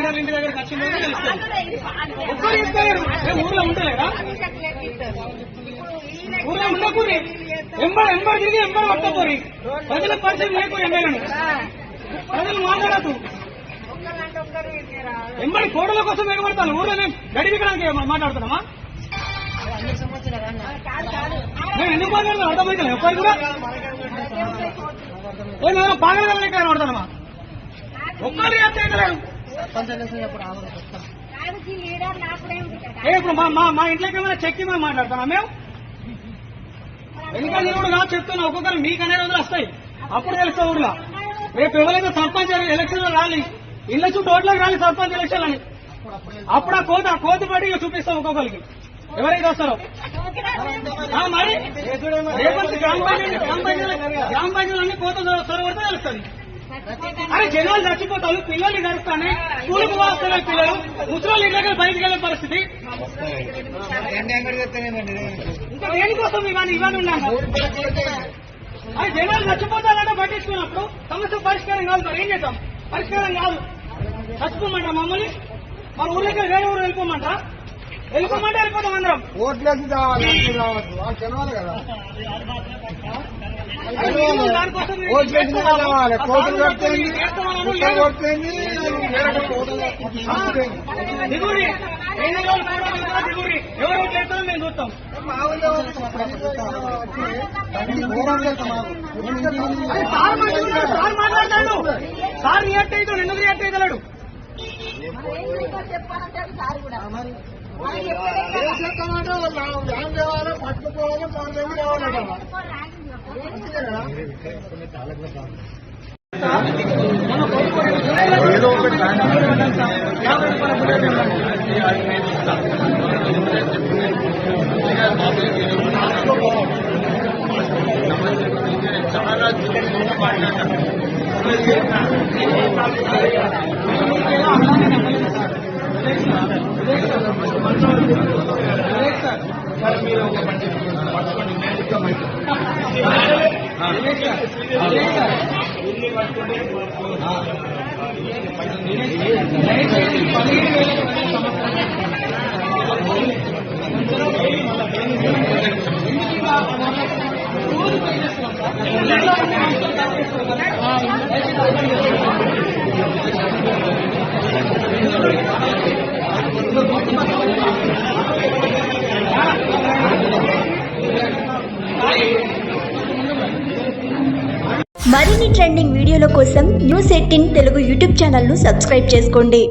లీడర్లు ఇంటి దగ్గరికి వచ్చిందో తెలుస్తుంది. ఒక్కరు చెప్తారు ఊర్లో ఉండలేదా? ఊర్లో ఉండకూరి ఎంబడి తిరిగి ఎంబడి పట్టకూరి ప్రజల పరిస్థితి లేకు ఎమ్మెల్యేను ప్రజలు మాట్లాడదు. ఎంబడి కోడల కోసం ఎగబడతాను. ఊర్లో మేము గడిపికడానికి మాట్లాడుతున్నామా? మేము ఎందుకు మాట్లాడుతున్నాం అర్థమైతే ఎప్పటి కూడా ఏమేమో పాగల లెక్క కనబడతానమా? ఒక్కరు చేయలేరు. ఇప్పుడు మా ఇంట్లోకి ఏమైనా చెక్కి మేము మాట్లాడుతున్నాం. మేము ఎన్నికల కూడా కాదు చెప్తున్నా. ఒక్కొక్కరు మీకు అనే రోజులు వస్తాయి. అప్పుడు తెలుస్తా ఊర్లో. రేపు ఎవరైతే సర్పంచ్ ఎలక్షన్ లో రాలి ఇళ్ల చుట్టూ ఓట్లకు రాలి సర్పంచ్ ఎలక్షన్ అని అప్పుడు ఆ కోతి పడి చూపిస్తాం ఒక్కొక్కరికి ఎవరైతే వస్తారో. మరి రేపటి గ్రామ పంచాయతీలు అన్ని కోత సొరవడితే తెలుస్తుంది. అరే జనాలు చచ్చిపోతారు, పిల్లలు గడుస్తానే స్కూల్కి వస్తున్నారు పిల్లలు, ముసలి ఇళ్ళకి బయటకు వెళ్ళే పరిస్థితి. ఇంకా దేనికోసం ఇవన్నీ ఉన్నాము. అది జనాలు చచ్చిపోతారంటే పట్టించుకున్నప్పుడు సమస్య పరిష్కారం కాదు. మరి ఏం చేద్దాం? పరిష్కారం కాదు. చచ్చిపోమంటారా మమ్మల్ని? మన ఊళ్ళకి వేరే ఊరు వెళ్ళిపోమంటారా? వెళ్ళిపోమంటే వెళ్ళిపోతాం అందరం. ఓట్లేసి కావాలి తెలవాలి కదా. కోతులు కట్టేది దిగురి ఎవరు ఓట్లేస్తారో మేము చూస్తాం. సార్ మాట్లాడతాడు. సార్ రియాక్ట్ అవుతాడు. ఎందుకు రియాక్ట్ అవుతాడు? పట్టుకోవాలి రావాలట. ఏదో ఒకటి చాలా మీరు ఒక మంచి మరిన్ని ట్రెండింగ్ వీడియోల కోసం న్యూస్ 18 తెలుగు యూట్యూబ్ ఛానల్ ను సబ్స్క్రైబ్ చేసుకోండి.